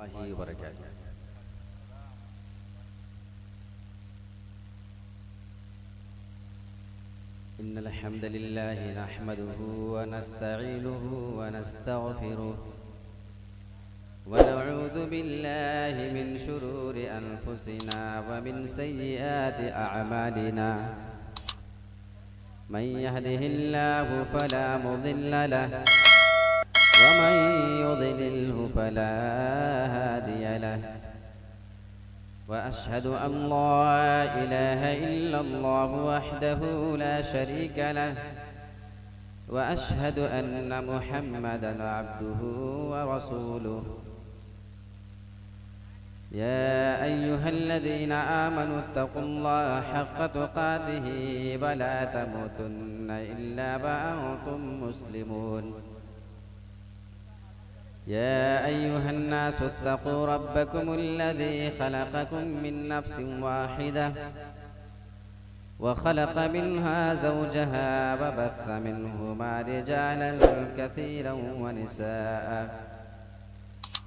वरहमतुल्लाहि वबरकातुहू। इन्नल हम्दलिल्लाहि नहमदुहु व नस्तईनुहु व नस्तगफिरुह व नऊज़ु बिल्लाहि मिन शुरूरि अनफुसिना व मिन सय्यिआति अअमालिना। मन यहदिहिल्लाहु फला मुदिल्ल लहु व मन युद्लिल्हु फला हादिय लहु। व अशहदु अन ला इलाहा इल्लल्लाहु वहदहु ला शरीक लहु व अशहदु अन्न मुहम्मदन अब्दुहु व रसूलुहु। या अय्युहल्लज़ीना आमनु इत्तक़ुल्लाहा हक़्क़ तुक़ातिही व ला तमूतुन्न इल्ला व अंतुम मुस्लिमून। या अय्युहन्नासु इत्तक़ू रब्बकुमुल्लज़ी ख़लक़कुम मिन नफ्सिन वाहिदह व ख़लक़ मिन्हा ज़ौजहा व बस्स मिन्हुमा रिजालन कसीरन व निसाअ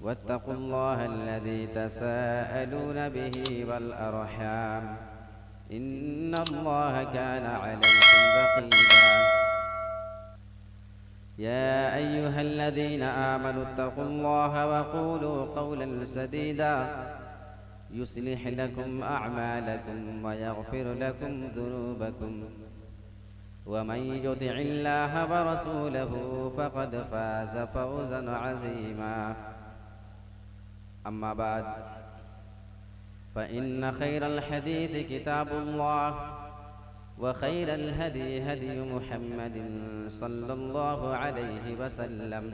वत्तक़ुल्लाहा अल्लज़ी तसाअलून बिही वल अर्हाम इन्नल्लाहा काना अलैकुम रक़ीबा। या अय्युहल्लज़ीना आमनु इत्तक़ुल्लाहा व क़ूलू क़ौलन सदीदा युस्लिह लकुम अअमालकुम व यग़फिर लकुम ज़ुनूबकुम व मन युतिइल्लाहा व रसूलहु फ़क़द फ़ाज़ फ़ौज़न अज़ीमा। अम्मा बाद फ़इन्न खैरल हदीस किताबुल्लाह व खैरल हदी हदी मुहम्मदिन सल्लल्लाहु अलैहि वसल्लम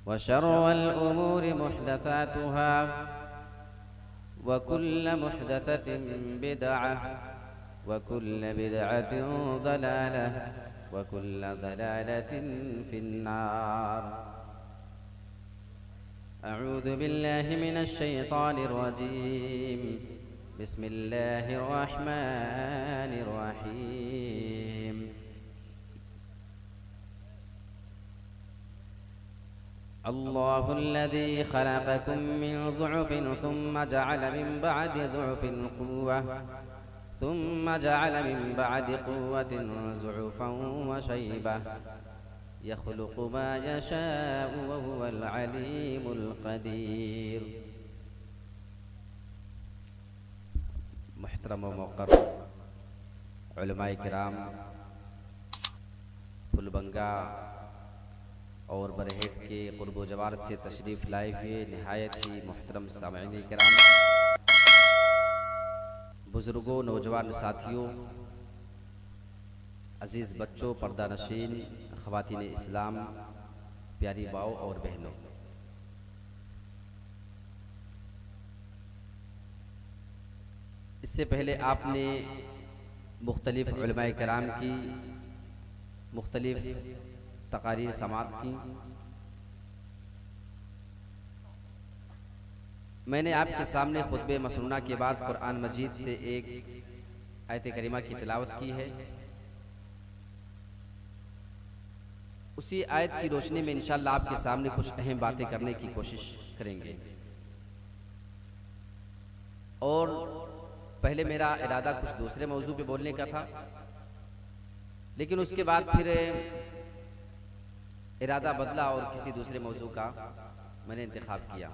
व शर्रल उमूरि मुहदसातुहा व कुल्ल मुहदसतिन बिदअह व कुल्ल बिदअतिन ज़लालह व कुल्ल ज़लालतिन फिन्नार। अऊज़ु बिल्लाहि मिनश शैतानिर रजीम। बिस्मिल्लाहिर रहमानिर रहीम। अल्लाहुल्लज़ी खलक़कुम मिन ज़ुअफ़िन सुम्मा जअल मिन बअदि ज़ुअफ़िन क़ुव्वह सुम्मा जअल मिन बअदि क़ुव्वतिन ज़ुअफ़न व शैबह यख़्लुक़ु मा यशाअु व हुवल अलीमुल क़दीर। मुहतरम व मुक़र्रम उलमाए किराम, फुलबंगा और बरहेट के क़ुर्ब व जवार से तशरीफ़ लाए हुए निहायत ही मुहतरम सामईन किराम, बुज़ुर्गों, नौजवान साथियों, अज़ीज़ बच्चों, पर्दा नशीन, ख़वातीन इस्लाम, प्यारी माओ और बहनों, इससे पहले आपने मुख्तलिफ़ उलमाए किराम की मुख्तलिफ़ तकारीर समाअत की। मैंने आपके सामने खुतबे मसनूना के बाद कुरान मजीद से एक आयत करीमा की तिलावत की है। उसी आयत की रोशनी में इंशाअल्लाह आपके सामने कुछ अहम बातें करने की कोशिश करेंगे। और पहले मेरा इरादा कुछ दूसरे मौजू पे बोलने का था, लेकिन उसके बाद फिर इरादा बदला और किसी दूसरे मौजू का मैंने इंतखाब किया।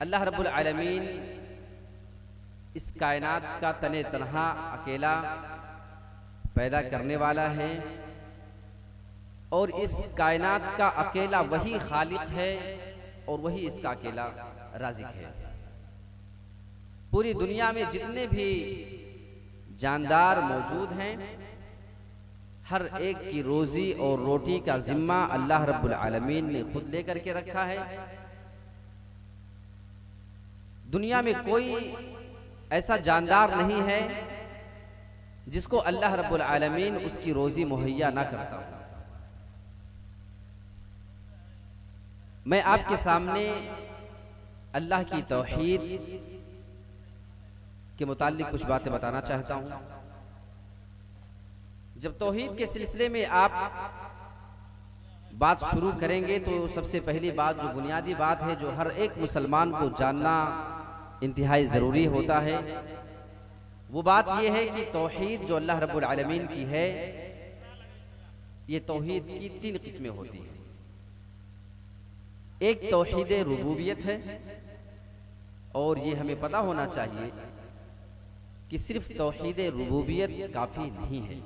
अल्लाह रब्बुल आलमीन इस कायनात का तने तन्हा अकेला पैदा करने वाला है और इस कायनात का अकेला वही खालिक है और वही इसका अकेला राज़िक है। पूरी दुनिया में जितने भी जानदार मौजूद हैं, हर एक की रोजी और रोटी का जिम्मा अल्लाह रब्बुल आलमीन ने खुद लेकर के रखा है। दुनिया में कोई ऐसा जानदार नहीं है जिसको अल्लाह रब्बुल आलमीन उसकी रोजी मुहैया ना करता हो। मैं आपके सामने अल्लाह की तौहीद के मुताल्लिक कुछ बातें बताना चाहता हूं। जब तौहीद के सिलसिले में आप बात शुरू करेंगे तो सबसे पहली बात, जो बुनियादी बात है, जो हर एक मुसलमान को जानना इंतहाई ज़रूरी होता है, वो बात यह है कि तौहीद जो अल्लाह रब्बुल आलमीन की है, ये तौहीद की 3 किस्में होती हैं। एक तौहीद रुबूबियत है, और ये हमें पता होना चाहिए कि सिर्फ तौहीद रुबूबियत काफ़ी नहीं है,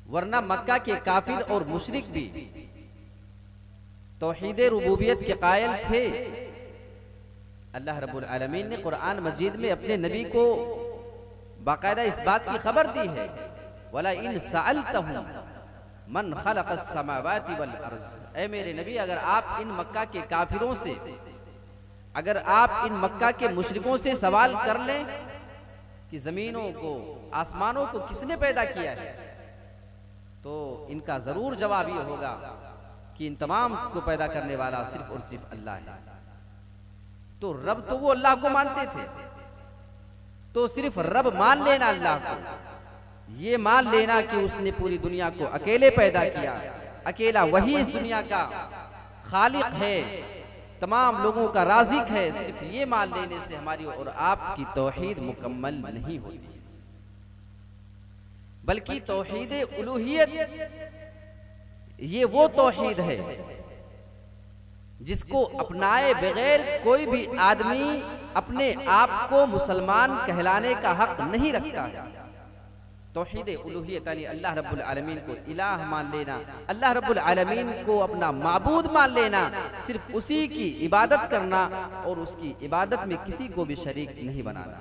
वरना मक्का के काफिर और मुशरिक भी तौहीद रुबूबियत के कायल थे। अल्लाह रब्बुल आलमीन ने कुरान मजीद में अपने नबी को बाकायदा इस बात की खबर दी है, वला इन सअलतहुम मन खलक़स समावाति वल अर्ज़, ऐ मेरे नबी, अगर आप इन मक्का के काफिरों से, अगर आप इन मक्का के मुशरिकों से सवाल कर लें कि जमीनों को, आसमानों को किसने पैदा किया है, तो इनका जरूर जवाब ये होगा कि इन तमाम को पैदा करने वाला सिर्फ और सिर्फ अल्लाह है। तो रब तो वो अल्लाह को मानते थे, तो सिर्फ रब मान लेना अल्लाह को, ये मान लेना कि उसने पूरी दुनिया को अकेले पैदा किया, अकेला वही इस दुनिया का खालिक है, तमाम लोगों का राज़िक है, सिर्फ ये मान लेने से हमारी और आपकी तौहीद मुकम्मल नहीं होती, बल्कि तौहीद उलूहियत ये वो तौहीद है जिसको अपनाए बगैर कोई भी आदमी अपने आप को मुसलमान कहलाने का हक नहीं रखता है। तौहीद उलूहियत यानी अल्लाह रब्बुल आलमीन को इलाह मान लेना, अल्लाह रब्बुल आलमीन को अपना माबूद मान लेना, सिर्फ उसी की इबादत करना और उसकी इबादत में किसी को भी शरीक नहीं बनाना।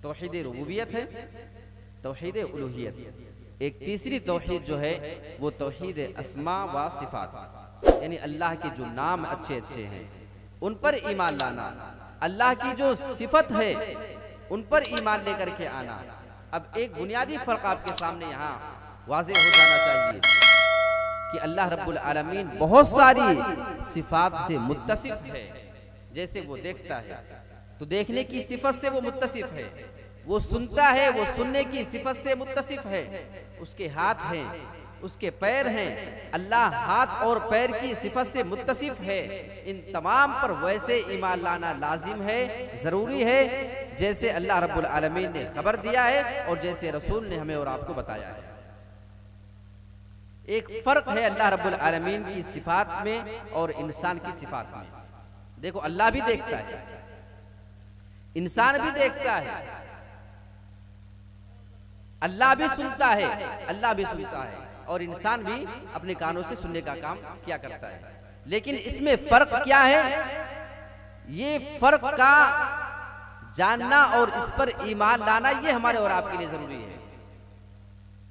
तौहीद रुबूबियत है, तौहीद उलूहियत। एक तीसरी तौहीद जो है वो तौहीद अस्मा व सिफात, यानी अल्लाह के जो नाम अच्छे अच्छे हैं उन पर ईमान लाना, अल्लाह की जो सिफत है उन पर ईमान लेकर के आना। अब एक बुनियादी फर्क आपके सामने यहाँ वाज़ेह हो जाना चाहिए कि अल्लाह रब्बुल आलमीन बहुत सारी सिफात से मुत्तसिफ है। जैसे वो देखता है तो देखने की सिफत से वो मुत्तसिफ है, वो सुनता है, वो सुनने की सिफत से मुत्तसिफ है, उसके हाथ हैं, उसके पैर हैं, अल्लाह हाथ और पैर की सिफत से मुत्तसिफ है। इन तमाम पर वैसे ईमान लाना लाजिम है, ज़रूरी है, जैसे अल्लाह रब्बुल आलमीन ने खबर दिया है और जैसे रसूल ने हमें और आपको बताया है। एक फ़र्क है अल्लाह रब्बुल आलमीन की सिफात में और इंसान की सिफात में। देखो, अल्लाह भी देखता है, इंसान भी देखता है, अल्लाह भी सुनता है, अल्लाह भी सुनता है, और इंसान भी अपने कानों से सुनने का काम क्या करता है। लेकिन इसमें फर्क क्या है, ये फर्क का जानना और इस पर ईमान लाना ये हमारे और आपके लिए जरूरी है।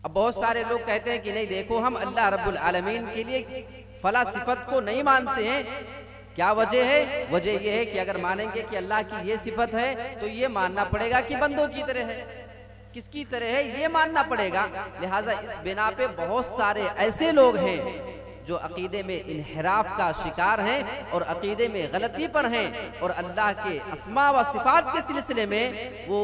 अब बहुत सारे लोग कहते हैं कि नहीं, देखो हम अल्लाह रब्बुल आलमीन के लिए फला सिफत को नहीं मानते हैं। क्या वजह है? वजह यह है कि अगर मानेंगे कि अल्लाह की ये सिफत है तो ये मानना पड़ेगा कि बंदों की तरह है, किसकी तरह है ये मानना पड़ेगा। लिहाजा इस बिना पे बहुत सारे ऐसे लोग हैं जो अकीदे में इन्हिराफ का शिकार हैं और अकीदे में गलती पर हैं और अल्लाह के अस्मा व सिफात के सिलसिले में वो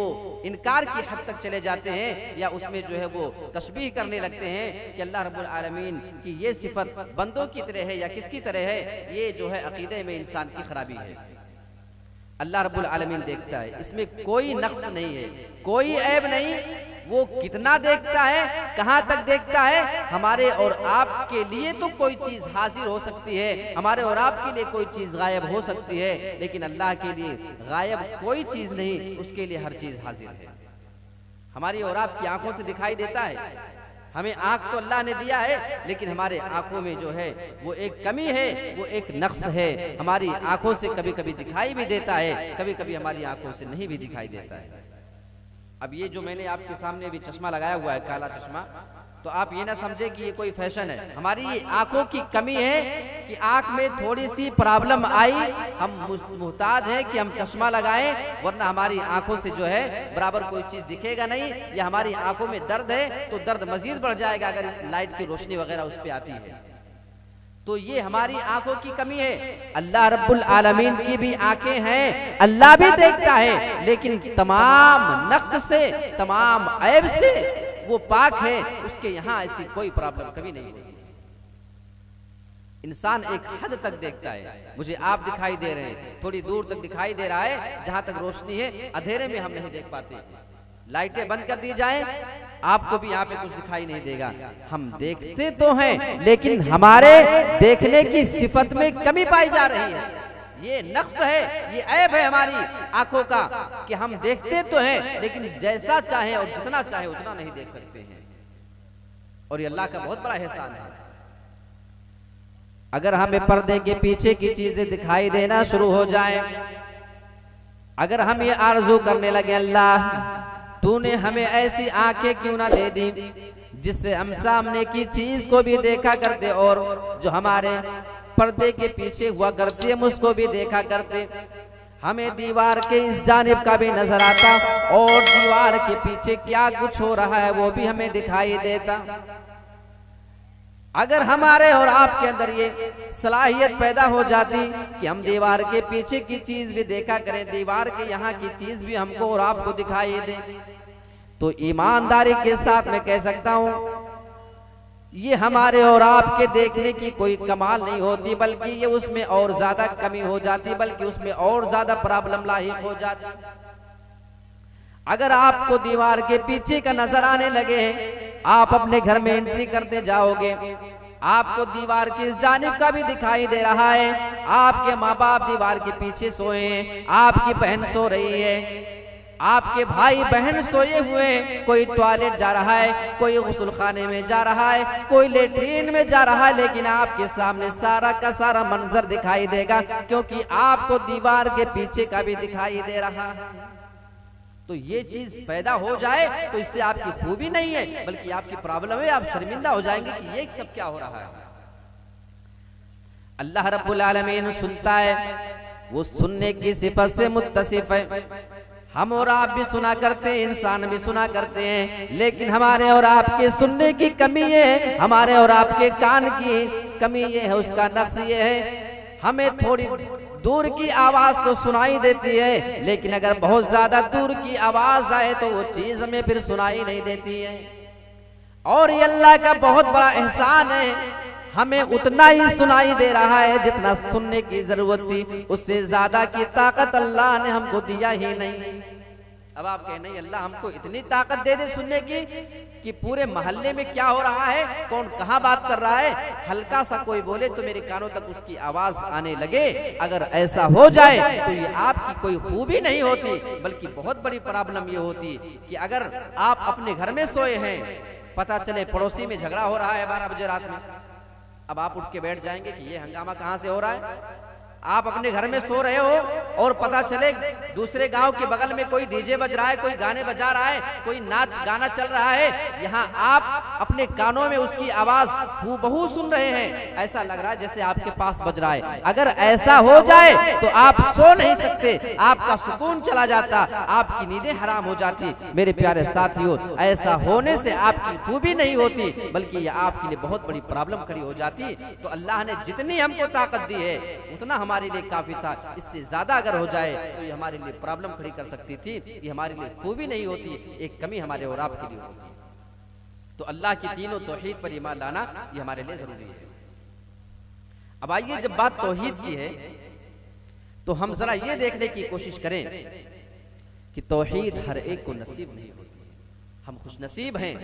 इनकार की हद तक चले जाते हैं, या उसमें जो है वो तशबीह करने लगते हैं कि अल्लाह रब्बुल आलमीन की ये सिफत बंदों की तरह है या किसकी तरह है। ये जो है अकीदे में इंसान की खराबी है। अल्लाह रब्बुल आलमीन देखता है, इसमें कोई नक्स नहीं है, कोई ऐब नहीं। वो कितना देखता है, कहाँ तक देखता है, हमारे और आपके लिए तो कोई चीज हाजिर हो सकती है, हमारे और आपके लिए कोई चीज गायब हो सकती है, लेकिन अल्लाह के लिए गायब कोई चीज नहीं, उसके लिए हर चीज हाजिर है। हमारी और आपकी आंखों से दिखाई देता है, हमें आंख तो अल्लाह ने दिया है, लेकिन हमारे आंखों में जो है वो एक कमी है, वो एक नक्स है। हमारी आंखों से कभी कभी दिखाई भी देता है, कभी कभी हमारी आंखों से नहीं भी दिखाई देता है। अब ये जो मैंने आपके सामने भी चश्मा लगाया हुआ है, काला चश्मा, तो आप ये ना समझे कि ये कोई फैशन है। हमारी ये आंखों की कमी है कि आंख में थोड़ी सी प्रॉब्लम आई, हम मुहताज हैं कि हम चश्मा लगाएं, वरना हमारी आंखों से जो है बराबर कोई चीज दिखेगा नहीं। या हमारी आंखों में दर्द है तो दर्द मजीद बढ़ जाएगा अगर लाइट की रोशनी वगैरह उस पर आती है। तो ये हमारी आंखों की कमी है। अल्लाह रब्बुल आलमीन की भी आंखें हैं, अल्लाह भी देखता है, लेकिन तमाम नक्स से, तमाम ऐब से वो पाक है, उसके यहाँ ऐसी कोई प्रॉब्लम कभी नहीं होगी। इंसान एक हद तक देखता है। मुझे आप दिखाई दे रहे हैं, थोड़ी दूर तक दिखाई दे रहा है, जहां तक रोशनी है अंधेरे में हम नहीं देख पाते। लाइटें बंद कर दी जाए, आपको भी यहाँ पे कुछ दिखाई नहीं देगा। हम देखते तो हैं, लेकिन हमारे देखने की सिफत में कमी पाई जा रही है। ये नक्स है, ये ऐब है हमारी आंखों का कि हम देखते तो हैं, लेकिन जैसा चाहे और जितना चाहे उतना नहीं देख सकते हैं। और ये अल्लाह का बहुत बड़ा एहसान है। अगर हमें पर्दे के पीछे की चीजें दिखाई देना शुरू हो जाए, अगर हम ये आरज़ू करने लगे, अल्लाह तूने हमें ऐसी आंखें क्यों ना दे दी जिससे हम सामने की चीज को भी देखा करते और जो हमारे पर्दे के पीछे हुआ करती है उसको भी देखा करते। हमें दीवार के इस जानिब का भी नजर आता और दीवार के पीछे क्या कुछ हो रहा है वो भी हमें दिखाई देता। अगर हमारे और आपके अंदर ये सलाहियत पैदा हो जाती कि हम दीवार के पीछे की चीज भी देखा करें, दीवार के यहाँ की चीज भी हमको और आपको दिखाई दे, तो ईमानदारी के साथ मैं कह सकता हूँ ये हमारे और आपके देखने की कोई कमाल नहीं होती, बल्कि ये उसमें और ज्यादा कमी हो जाती, बल्कि उसमें और ज्यादा प्रॉब्लम लाहिक हो जाती। अगर आपको दीवार के पीछे का नजर आने लगे, आप अपने घर में एंट्री करते जाओगे, आपको दीवार की इस जानिब का भी दिखाई दे रहा है, आपके माँ बाप दीवार के पीछे सोए हैं, आपकी बहन सो रही है, आपके भाई बहन सोए हुए हैं, कोई टॉयलेट जा रहा है, कोई गुस्ल खाने में जा रहा है, कोई लेट्रिन में जा रहा है, लेकिन आपके सामने सारा का सारा मंजर दिखाई देगा, क्योंकि आपको दीवार के पीछे का भी दिखाई दे रहा है। तो ये चीज पैदा हो जाए तो इससे आपकी खूबी नहीं है, बल्कि आपकी प्रॉब्लम है। आप शर्मिंदा हो जाएंगे कि ये सब क्या हो रहा है। अल्लाह रब्बुल आलमीन सुनता है, वो सुनने की सिफत से मुत्तसिफ है। हम और आप भी सुना करते हैं, इंसान भी सुना करते हैं, लेकिन हमारे और आपके सुनने की कमी है, हमारे और आपके कान की कमी ये है, उसका नक्स ये है, हमें थोड़ी दूर की आवाज तो सुनाई देती है, लेकिन अगर बहुत ज्यादा दूर की आवाज आए तो वो चीज हमें फिर सुनाई नहीं देती है। और ये अल्लाह का बहुत बड़ा एहसान है, हमें उतना ही सुनाई दे रहा है जितना सुनने की जरूरत थी, उससे ज्यादा की ताकत अल्लाह ने हमको दिया ही नहीं। अब आप कहें नहीं अल्लाह हमको इतनी ताकत दे दे सुनने की कि पूरे मोहल्ले में क्या हो रहा है, कौन कहाँ बात कर रहा है, हल्का सा कोई बोले तो मेरे कानों तक उसकी आवाज आने लगे। अगर ऐसा हो जाए तो ये आपकी कोई खूबी नहीं होती, बल्कि बहुत बड़ी प्रॉब्लम ये होती कि अगर आप अपने घर में सोए हैं, पता चले पड़ोसी में झगड़ा हो रहा है 12 बजे रात में, अब आप उठ के बैठ जाएंगे कि ये हंगामा कहाँ से हो रहा है। आप अपने घर में सो रहे हो और पता चले दूसरे गांव के बगल में कोई डीजे बज रहा है, कोई गाने बजा रहा है, कोई नाच गाना चल रहा है, यहाँ आप अपने कानों में उसकी आवाज हूबहू सुन रहे हैं, ऐसा लग रहा है जैसे आपके पास बज रहा है। अगर ऐसा हो जाए तो आप सो नहीं सकते, आपका सुकून चला जाता, आपकी नींदें हराम हो जाती। मेरे प्यारे साथियों, ऐसा होने से आपकी खूबी नहीं होती, बल्कि ये आपके लिए बहुत बड़ी प्रॉब्लम खड़ी हो जाती। तो अल्लाह ने जितनी हमको ताकत दी है उतना हमारे लिए काफी था, इससे ज्यादा अगर हो जाए तो ये हमारे लिए प्रॉब्लम खड़ी कर सकती थी, ये हमारे लिए खूबी नहीं होती, एक कमी हमारे और आपके लिए होती। तो अल्लाह की तीनों तौहीद पर ईमान लाना ये हमारे लिए जरूरी है। अब आइए, जब बात तौहीद की है तो हम जरा ये देखने की कोशिश करें कि तौहीद हर एक को नसीब नहीं होती। हम खुश नसीब हैं,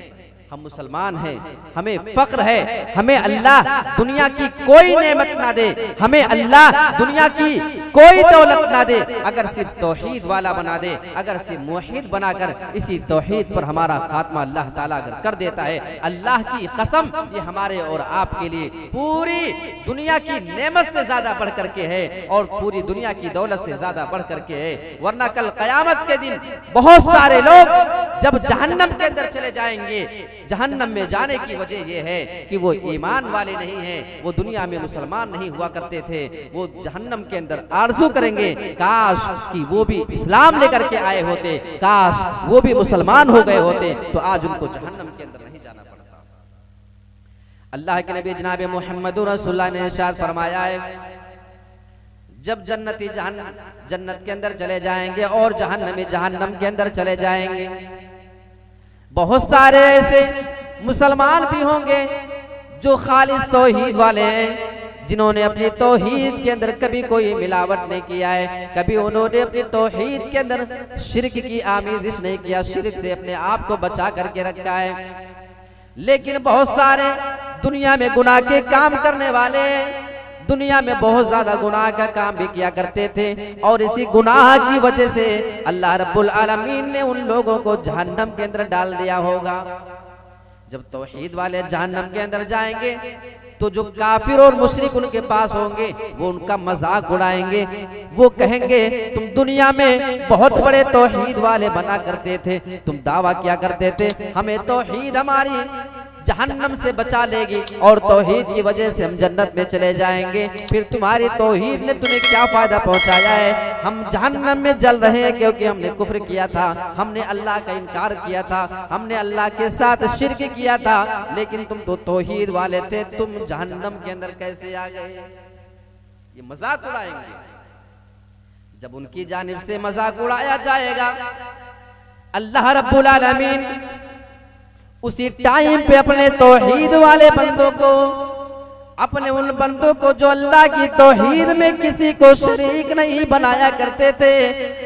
हम मुसलमान हैं, हमें फक्र है, हमें अल्लाह दुनिया की कोई नेमत ना दे, हमें अल्लाह दुनिया की कोई दौलत ना दे, अगर सिर्फ तौहीद वाला बना दे, अगर सिर्फ मुवहिद बनाकर इसी तौहीद पर हमारा खात्मा अल्लाह ताला अगर कर देता है, अल्लाह की कसम ये हमारे और आपके लिए पूरी दुनिया की नेमत से ज्यादा बढ़ करके है और पूरी दुनिया की दौलत से ज्यादा बढ़ करके है। वरना कल कयामत के दिन बहुत सारे लोग जब जहन्नम के अंदर चले जाएंगे, जहन्नम में जाने की वजह यह है कि वो ईमान वाले नहीं हैं, वो दुनिया में मुसलमान नहीं हुआ करते थे, वो जहन्नम के अंदर आरज़ू करेंगे काश कि वो भी इस्लाम लेकर के आए होते, काश वो भी मुसलमान हो गए होते, तो आज उनको जहन्नम के अंदर नहीं जाना पड़ता। अल्लाह के नबी जनाब मोहम्मद रसूलुल्लाह ने इरशाद फरमाया है, जब जन्नती जन्नत के अंदर चले जाएंगे और जहन्नमी जहन्नम के अंदर चले जाएंगे, बहुत सारे ऐसे मुसलमान भी होंगे जो खालिस तौहीद वाले हैं, जिन्होंने अपनी तौहीद के अंदर कभी कोई मिलावट नहीं किया है, कभी उन्होंने अपनी तौहीद के अंदर शिर्क की आमेजिश नहीं किया, शिर्क से अपने आप को बचा करके रखा है। लेकिन बहुत सारे दुनिया में गुनाह के काम करने वाले दुनिया में बहुत ज्यादा गुनाह का काम भी किया करते थे, और इसी गुनाह की वजह से अल्लाह रब्बुल आलमीन ने उन लोगों को जहन्नम के अंदर डाल दिया होगा। जब तौहीद वाले जहन्नम के अंदर जाएंगे तो जो काफिर और मुशरिक उनके पास होंगे वो उनका मजाक उड़ाएंगे, वो कहेंगे तुम दुनिया में बहुत बड़े तौहीद वाले बना करते थे, तुम दावा किया करते थे हमें तौहीद हमारी जहन्नम से बचा लेगी और तौहीद की वजह से हम जन्नत में चले जाएंगे, फिर तुम्हारी तौहीद ने तुम्हें क्या फायदा पहुंचाया है? हम जहन्नम में जल रहे हैं क्योंकि हमने कुफ्र किया था, हमने अल्लाह का इनकार किया था, हमने अल्लाह के साथ शिर्क किया था, लेकिन तुम तो तौहीद वाले थे, तुम जहन्नम के अंदर कैसे आ गए? ये मजाक उड़ाएंगे। जब उनकी जानिब से मजाक उड़ाया जाएगा, अल्लाह रब्बुल आलमीन उसी टाइम पे अपने तौहीद वाले बंदों को, अपने उन बंदों को जो अल्लाह की तौहीद में किसी को शरीक नहीं बनाया करते थे,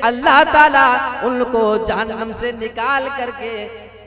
अल्लाह ताला उनको जहन्नम से निकाल करके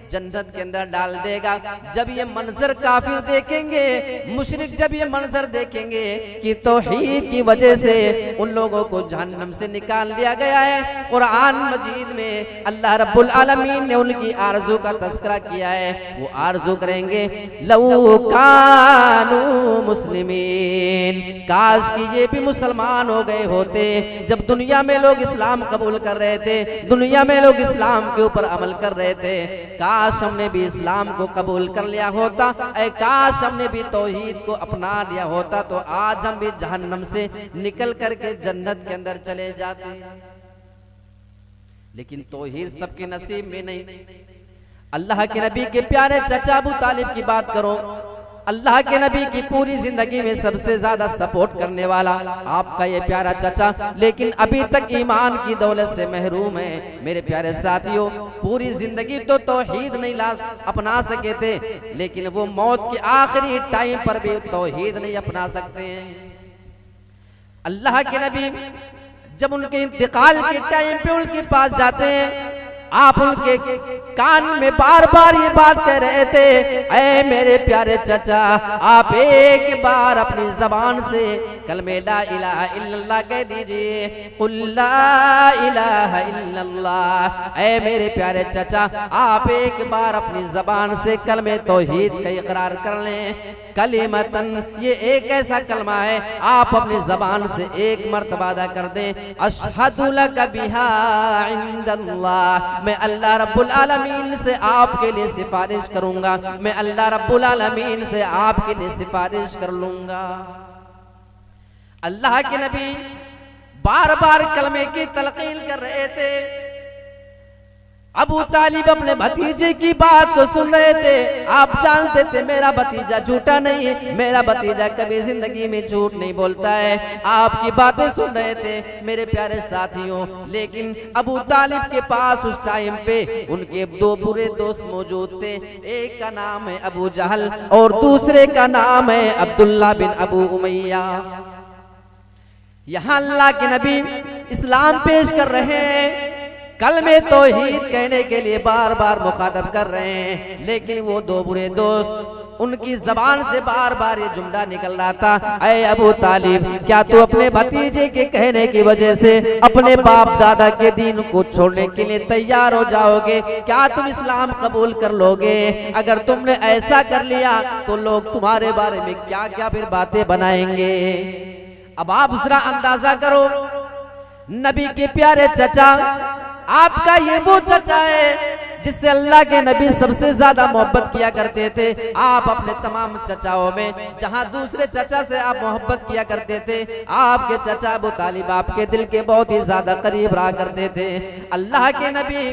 जन्नत के अंदर डाल देगा। जब ये मंजर काफिर देखेंगे, मुशरिक जब ये मंजर देखेंगे कि तौहीद की वजह से उन लोगों को जहन्नम से निकाल दिया गया है, कुरान मजीद में अल्लाह रब्बुल आलमीन ने उनकी आरज़ू का तस्करा किया है। वो आरज़ू करेंगे लौ कानू मुस्लिमीन, काश कि ये भी मुसलमान हो गए होते। जब दुनिया में लोग इस्लाम कबूल कर रहे थे, दुनिया में लोग इस्लाम के ऊपर अमल कर रहे थे, काश हमने भी इस्लाम को कबूल कर लिया होता, काश हमने भी तौहीद को अपना लिया होता, तो आज हम भी जहन्नम से निकल करके जन्नत के अंदर चले जाते। लेकिन तौहीद सबके नसीब में नहीं। अल्लाह के नबी के प्यारे चचा अबू तालिब की बात करो, अल्लाह के नबी की पूरी जिंदगी में सबसे ज्यादा सपोर्ट करने वाला आपका ये प्यारा चचा, लेकिन अभी तक ईमान की दौलत से महरूम है। मेरे प्यारे साथियों, पूरी जिंदगी तो तौहीद नहीं अपना सके थे, लेकिन वो मौत के आखिरी टाइम पर भी तौहीद नहीं अपना सकते हैं। अल्लाह के नबी जब उनके इंतकाल के टाइम पे उनके पास जाते हैं, आप उनके कान में बार बार ये बात कह रहे थे, ऐ मेरे प्यारे चचा, आप एक बार अपनी जबान से कलमे ला इलाहा इल्लल्लाह कह दीजिए, कुल ला इलाहा इल्लल्लाह। ऐ मेरे प्यारे चचा, आप एक बार अपनी जबान से कलमे तौहीद का इकरार कर लें। कलिमतन, ये एक ऐसा कलमा है, आप अपनी जबान से एक मर्तबा अदा कर दें, अशहदु लका बिहा इंदल्लाह, मैं अल्लाह रब्बुल आलमीन से आपके लिए सिफारिश करूंगा, मैं अल्लाह रब्बुल आलमीन से आपके लिए सिफारिश कर लूंगा। अल्लाह के नबी बार बार कलमे की तलकीन कर रहे थे। अबू तालिब अपने भतीजे की बात को सुन रहे थे। आप जानते थे मेरा भतीजा झूठा नहीं है, मेरा भतीजा कभी जिंदगी में झूठ नहीं बोलता है। आपकी बातें सुन रहे थे मेरे प्यारे साथियों। लेकिन अबू तालिब के पास उस टाइम पे उनके दो बुरे दोस्त मौजूद थे। एक का नाम है अबू जहल और दूसरे का नाम है अब्दुल्ला बिन अबू उमैया। यहाँ अल्लाह के नबी इस्लाम पेश कर रहे हैं, कलमे तौहीद कहने के लिए बार बार मुखातब कर रहे हैं, लेकिन वो दो बुरे दोस्त उनकी जबान से बार बार ये जुमला निकल रहा था, ऐ अबू तालिब, क्या तू अपने भतीजे के कहने की वजह से अपने बाप दादा के दीन को छोड़ने के लिए तैयार हो जाओगे? क्या तुम इस्लाम कबूल कर लोगे? अगर तुमने ऐसा कर लिया तो लोग तुम्हारे बारे में क्या क्या फिर बातें बनाएंगे। अब आप जरा अंदाजा करो, नबी के प्यारे चचा, आपका ये वो चचा है जिससे अल्लाह के नबी सबसे ज्यादा मोहब्बत किया करते थे। आप अपने तमाम चचाओं में जहां दूसरे चचा से आप मोहब्बत किया करते थे, आपके चचा अबू तालिब आपके दिल के बहुत ही ज्यादा करीब रहा करते थे। अल्लाह के नबी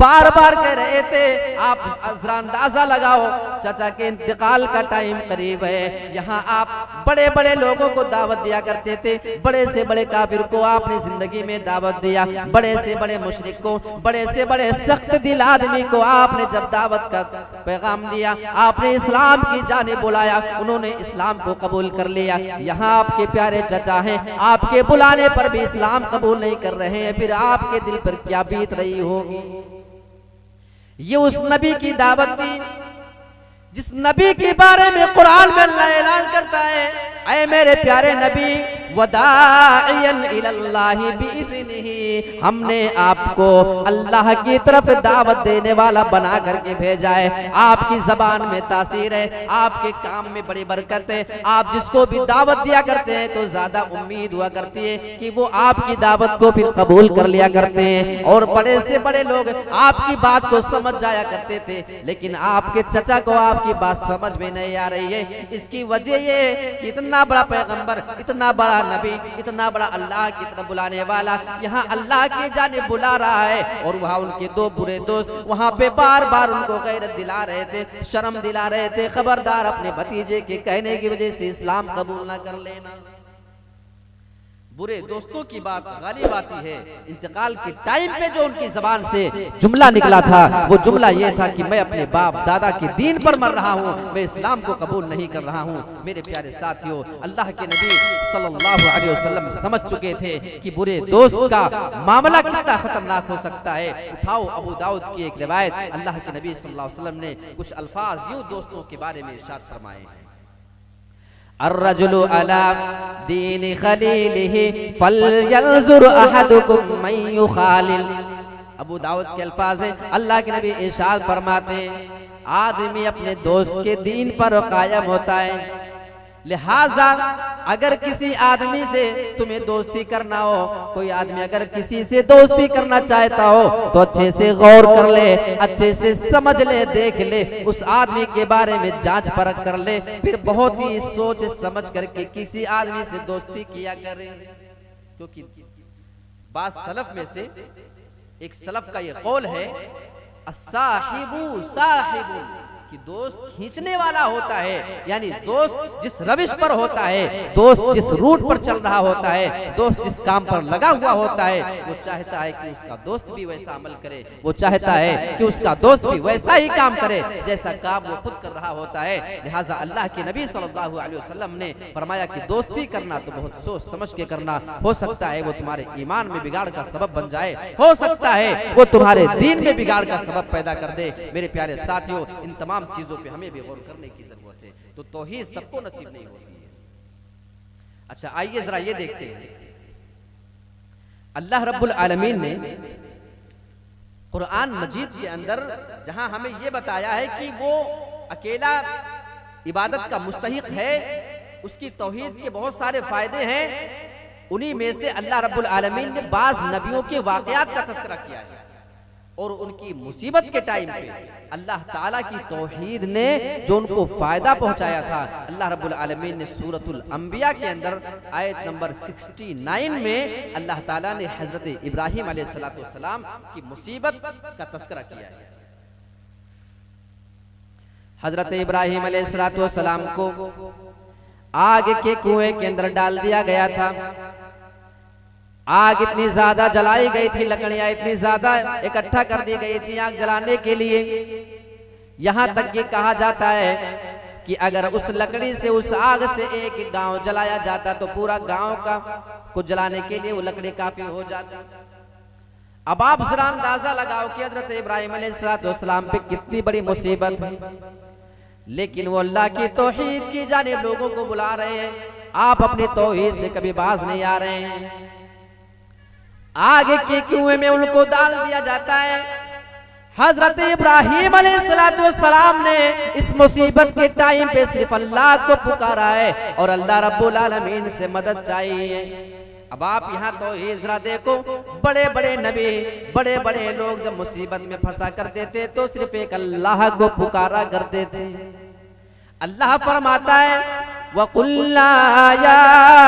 बार बार कह रहे थे आप जरा अंदाजा लगाओ चाचा के इंतकाल का टाइम करीब है। यहाँ आप बड़े बड़े लोगों को दावत दिया करते थे, बड़े से बड़े काफिर को आपने जिंदगी में दावत दिया, बड़े से बड़े मुशरिक को, बड़े से बड़े सख्त दिल आदमी को आपने जब दावत का पैगाम दिया, आपने इस्लाम की जाने बुलाया, उन्होंने इस्लाम को कबूल कर लिया। यहाँ आपके प्यारे चचा हैं, आपके बुलाने पर भी इस्लाम कबूल नहीं कर रहे हैं, फिर आपके दिल पर क्या बीत रही होगी। ये उस नबी की दावत थी जिस नबी के बारे में कुरान में अल्लाह ऐलान करता है, ऐ मेरे प्यारे नबी वदाइयन इलल्लाहि बिइज़्निही, हमने आपको अल्लाह की तरफ दावत देने वाला बना करके भेजा है। आपकी जबान में तासीर है, आपके काम में बड़ी बरकत है। आप जिसको भी दावत दिया करते हैं तो ज्यादा उम्मीद हुआ करती है कि वो आपकी दावत को फिर कबूल कर लिया करते हैं। और बड़े से बड़े लोग आपकी बात को समझ जाया करते थे, लेकिन आपके चचा को आपकी बात समझ में नहीं आ रही है। इसकी वजह ये कि इतना बड़ा पैगंबर, इतना बड़ा नबी, इतना बड़ा अल्लाह की तरफ बुलाने वाला यहाँ अल्लाह की जानिब बुला रहा है, और वहाँ उनके दो बुरे दोस्त वहाँ पे बार बार उनको गैरत दिला रहे थे, शर्म दिला रहे थे, खबरदार अपने भतीजे के कहने की वजह से इस्लाम कबूल ना कर लेना। बुरे दोस्तों की बात गालिब आती है। इंतकाल के टाइम पे जो उनकी जबान से जुमला निकला था वो जुमला ये था कि मैं अपने बाप दादा के दीन पर मर रहा हूँ, मैं इस्लाम को कबूल नहीं कर रहा हूँ। मेरे प्यारे साथियों, अल्लाह के नबी सल्लल्लाहु अलैहि वसल्लम समझ चुके थे कि बुरे दोस्त का मामला कितना खतरनाक हो सकता है। उठाओ अबू दाऊद की एक रिवायत, अल्लाह के नबी सल्लल्लाहु अलैहि वसल्लम ने कुछ अल्फाज यूं दोस्तों के बारे में इरशाद फरमाए, अर्रजुलु अला दीन खलीलिही फलयंजुर अहदुकुम मन युखालिल। अबू दाऊद के अल्फाज हैं, अल्लाह के नबी इरशाद फरमाते हैं आदमी अपने दोस्त के दीन पर कायम होता है। लिहाजा अगर किसी आदमी से तुम्हें दोस्ती करना हो, कोई आदमी अगर किसी से दोस्ती करना चाहता हो तो अच्छे से गौर कर ले, अच्छे से समझ ले, देख ले, उस आदमी के बारे में जांच परख कर ले, फिर बहुत ही सोच समझ करके किसी आदमी से दोस्ती किया करे। क्योंकि बात सलफ में से एक सलफ का ये कौल है, अस्साहिबु साहिबु, कि दोस्त खींचने वाला होता है, यानी दोस्त जिस रविश पर होता है, दोस्त जिस रूट पर चल रहा होता है, दोस्त जिस काम पर लगा हुआ होता है, वो चाहता है कि उसका दोस्त भी वैसा अमल करे, वो चाहता है कि उसका दोस्त भी वैसा ही काम करे जैसा काम वो खुद कर रहा होता है। लिहाजा अल्लाह के नबी सल्लल्लाहु अलैहि वसल्लम ने फरमाया कि दोस्ती करना तो बहुत सोच समझ के करना, हो सकता है वो तुम्हारे ईमान में बिगाड़ का सबब बन जाए, हो सकता है वो तुम्हारे दीन में बिगाड़ का सबब पैदा कर दे। मेरे प्यारे साथियों, इन तमाम चीजों पे हमें भी गौर करने की जरूरत है। तो तौहीद सबको नसीब नहीं होती है। अच्छा, आइए जरा ये देखते हैं, अल्लाह रब्बुल आलमीन ने कुरान मजीद के अंदर जहां हमें ये बताया है कि वो अकेला इबादत का मुस्तहिक है, उसकी तौहीद के बहुत सारे फायदे हैं, उन्हीं में से अल्लाह रब्बुल आलमीन ने बाज नबियों के वाकयात का तज़किरा किया है, और उनकी मुसीबत के टाइम पे अल्लाह ताला की तौहीद ने जो उनको फायदा पहुंचाया था, अल्लाह रब्बुल आलमीन ने सूरतुल अंबिया के अंदर आयत नंबर 69 में अल्लाह ताला ने हजरत इब्राहिम अलैहिस्सलाम की मुसीबत का तज़किरा किया है। हजरत इब्राहिम अलैहिस्सलाम को आग के कुएं के अंदर डाल दिया गया था। आग इतनी ज्यादा जलाई गई थी, लकड़ियां इतनी ज्यादा इकट्ठा कर दी गई थी आग जलाने के लिए, यहाँ तक ये कहा जाता है कि अगर उस लकड़ी से, उस आग से एक गांव जलाया जाता तो पूरा गांव का को जलाने के लिए वो लकड़ी काफी हो जाती। अब आप जरा अंदाजा लगाओ कि हजरत इब्राहिम अलैहिस्सलाम पे कितनी बड़ी मुसीबत है, लेकिन वो अल्लाह की तौहीद की जानिब लोगों को बुला रहे हैं। आप अपनी तौहीद से कभी बाज नहीं आ रहे हैं। आगे के कुएं में उनको डाल दिया जाता है। हजरत इब्राहिम अलैहिस्सलाम ने इस मुसीबत के टाइम पे सिर्फ अल्लाह को पुकारा है और अल्लाह रब्बुल आलमीन से मदद चाहिए। अब आप यहाँ तो इजरा देखो, बड़े बड़े नबी, बड़े बड़े लोग जब मुसीबत में फंसा करते थे तो सिर्फ एक अल्लाह को पुकारा करते थे। अल्लाह फरमाता है वकुल्ला या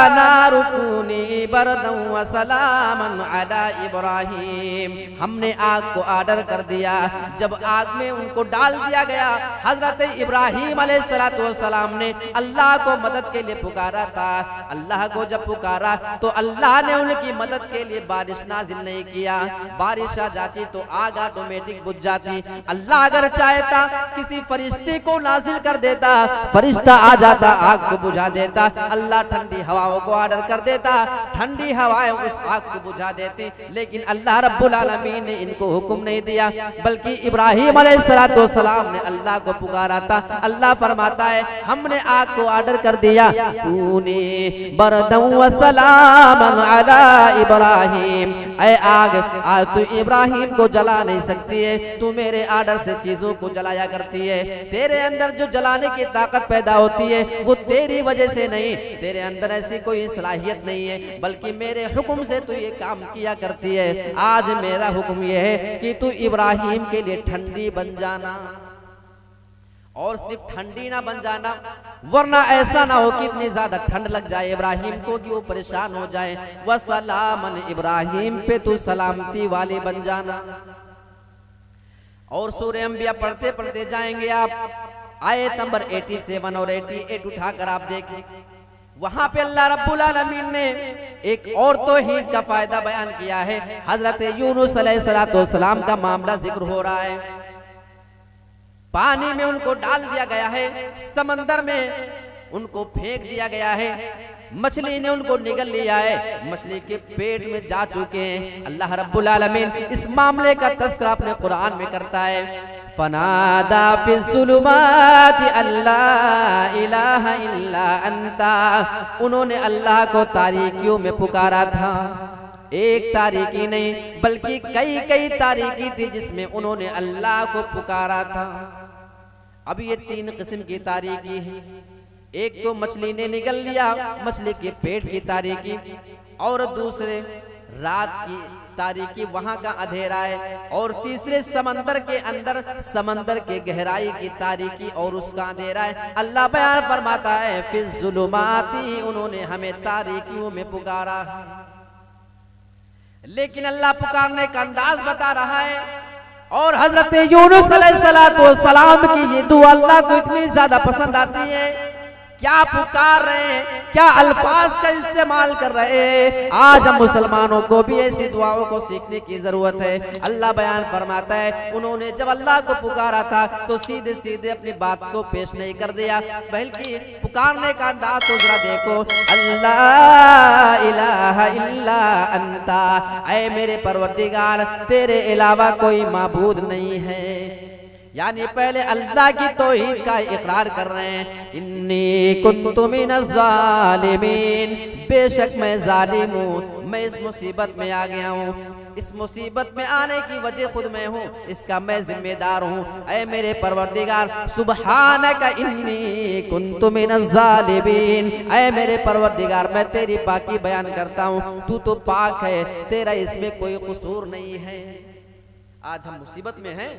नारु कूनी बरदन व सलामन अला इब्राहिम। हमने आग को ऑर्डर कर दिया, जब आग में उनको डाल दिया गया, हजरत इब्राहिम अलैहिस्सलाम ने अल्लाह को मदद के लिए पुकारा था। अल्लाह को जब पुकारा तो अल्लाह ने उनकी मदद के लिए बारिश नाजिल नहीं किया। बारिश आ जाती तो आग ऑटोमेटिक बुझ जाती। अल्लाह अगर चाहता किसी फरिश्ते को नाजिल कर देता, फरिश्ता आ जाता, आग को बुझा देता। अल्लाह ठंडी हवाओं को ऑर्डर कर देता, ठंडी हवाएं उस आग को बुझा देती। लेकिन अल्लाह रब्बुल आलमीन ने इनको हुक्म नहीं दिया, बल्कि इब्राहिम अलैहिस्सलाम ने अल्लाह को पुकारा था। अल्लाह फरमाता है हमने आग को ऑर्डर कर दिया, कूनी बरदन व सलामन अला इब्राहिम। ऐ आग, आज तू इब्राहिम को जला नहीं सकती है, तू मेरे ऑर्डर से चीजों को जलाया करती है। तेरे अंदर जो जलाने की ताकत पैदा होती है वो तेरी वजह से नहीं, तेरे अंदर ऐसी कोई सलाहियत नहीं है, बल्कि मेरे हुक्म से तू ये काम किया करती है। आज मेरा हुक्म ये है कि तू इब्राहिम के लिए ठंडी बन जाना, और सिर्फ ठंडी ना बन जाना, वरना ऐसा ना हो कि इतनी ज्यादा ठंड लग जाए इब्राहिम को कि वो परेशान हो जाए। व सलामन इब्राहिम पे तू सलामती वाले बन जाना। और सूरह अंबिया पढ़ते पढ़ते जाएंगे आप, आयत नंबर 87 और 88 उठाकर आप देखें, वहां पे अल्लाह रब्बुल आलमीन ने एक और तौहीद का फायदा बयान किया है। हजरत यूनुस अलैहिस्सलाम का मामला जिक्र हो रहा है। पानी में उनको डाल दिया गया है, समंदर में उनको फेंक दिया गया है, मछली ने उनको निगल लिया है, मछली के पेट में जा चुके हैं। अल्लाह रब्बुल आलमीन इस मामले का तज़किरा अपने कुरान में करता है, फनादा फिज़्ज़ुलुमाति अल्ला इलाहा इल्ला अंता। उन्होंने अल्लाह को तारीकियों में पुकारा था, एक तारीकी नहीं बल्कि कई कई तारीकी थी जिसमें उन्होंने अल्लाह को पुकारा था। अब ये 3 किस्म की तारीकी है। एक तो मछली ने निगल लिया, मछली के पेट की तारीकी, और दूसरे रात की तारीकी, वहां का अंधेरा है, और तीसरे समंदर के अंदर समंदर के गहराई की तारीकी और उसका अंधेरा है। अल्लाह बयान फरमाता है फिज़्ज़ुलुमाती, उन्होंने हमें तारीकियों में पुकारा। लेकिन अल्लाह पुकारने का अंदाज बता रहा है, और हजरत यूनुस अलैहिस्सलाम की ये दुआ अल्लाह को इतनी ज्यादा पसंद आती है। क्या पुकार रहे हैं, क्या अल्फाज का इस्तेमाल कर रहे हैं। आज हम मुसलमानों को भी ऐसी दुआओं को सीखने की जरूरत है। अल्लाह बयान फरमाता है उन्होंने जब अल्लाह को पुकारा था तो सीधे सीधे अपनी बात को पेश नहीं कर दिया, बल्कि पुकारने का अंदाज तो जरा देखो, अल्लाह इलाहा इल्ला अंता, ऐ मेरे परवरदिगार तेरे अलावा कोई माबूद नहीं है। यानी पहले अल्लाह की तौहीद का इकरार कर रहे हैं, इन्नी कुन्तु मिनज़ ज़ालिमीन, बेशक मैं जालिम हूँ, मैं इस मुसीबत में आ गया हूँ, इस मुसीबत में आने की वजह खुद मैं हूँ, इसका मैं जिम्मेदार हूँ। ऐ मेरे परवरदिगार सुब्हानका इन्नी कुन्तु मिनज़ ज़ालिमीन, ऐ मेरे परवरदिगार मैं तेरी पाकी बयान करता हूँ, तू तो पाक है, तेरा इसमें कोई कसूर नहीं है। आज हम मुसीबत में हैं,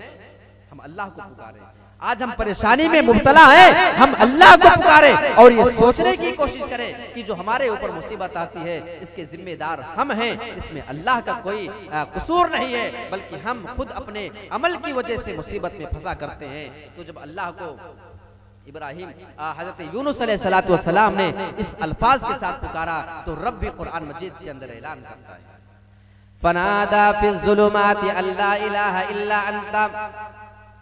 हम अल्लाह को पुकारे। आज हम परेशानी में मुब्तला हैं, हम अल्लाह को पुकारे और ये सोचने की कोशिश करें कि जो हमारे ऊपर मुसीबत आती है इसके जिम्मेदार हम हैं, इसमें अल्लाह का कोई कसूर नहीं है, बल्कि हम खुद अपने अमल की वजह से मुसीबत में फंसा करते हैं। तो जब अल्लाह को इब्राहिम हजरत यूनुस अलैहिस्सलाम ने इस अल्फाज के साथ पुकारा तो रब भी कुरान मजीद के अंदर ऐलान करता है, फनादा फिज़्ज़ुलुमाति अल्ला इलाहा इल्ला अंता।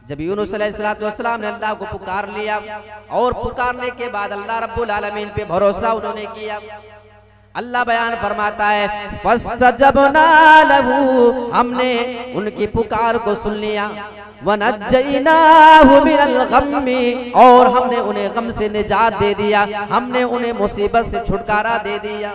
जब यूनुस अलैहिस्सलाम ने अल्लाह को पुकार लिया और पुकारने के बाद अल्लाह रब्बुल आलमीन पे भरोसा उन्होंने किया, अल्लाह बयान फरमाता है फस्तजबना लहू, हमने उनकी पुकार को सुन लिया, वनज्जयनाहु मिनल गम्मी, और हमने उन्हें गम से निजात दे दिया, हमने उन्हें मुसीबत से छुटकारा दे दिया।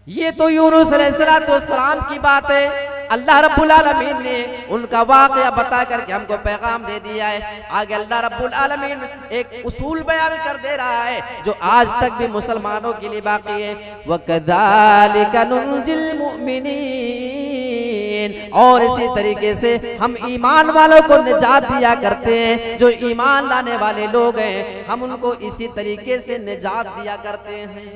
ये तो यूनुस अलैहिस्सलाम की बात है। अल्लाह रब्बुल आलमीन ने उनका वाक़या बता करके हमको पैगाम दे दिया है। आगे अल्लाह रब्बुल आलमीन एक उसूल बयान कर दे रहा है जो आज तक भी मुसलमानों के लिए बाकी है, वकज़ालिका नुंजिल मुमिनीन, और इसी तरीके से हम ईमान वालों को निजात दिया करते हैं। जो ईमान लाने वाले लोग हैं हम उनको इसी तरीके से निजात दिया करते हैं।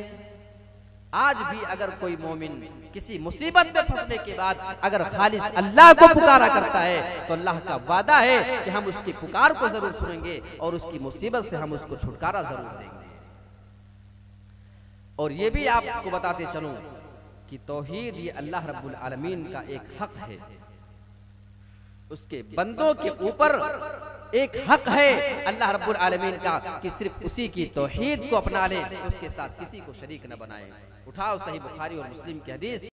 आज भी अगर कोई मोमिन किसी मुसीबत में फंसने के बाद अगर खालिस अल्लाह को पुकारा करता है तो अल्लाह का वादा है कि हम उसकी पुकार को जरूर सुनेंगे और उसकी मुसीबत से हम उसको छुटकारा जरूर देंगे। और ये भी आपको बताते चलूं कि तौहीद ये अल्लाह रब्बुल आलमीन का एक हक है, उसके बंदों के ऊपर एक हक है अल्लाह रब्बुल आलमीन का कि सिर्फ उसी की तौहीद को अपना ले, उसके साथ किसी को शरीक न बनाए। उठाओ सही बुखारी और मुस्लिम की हदीस।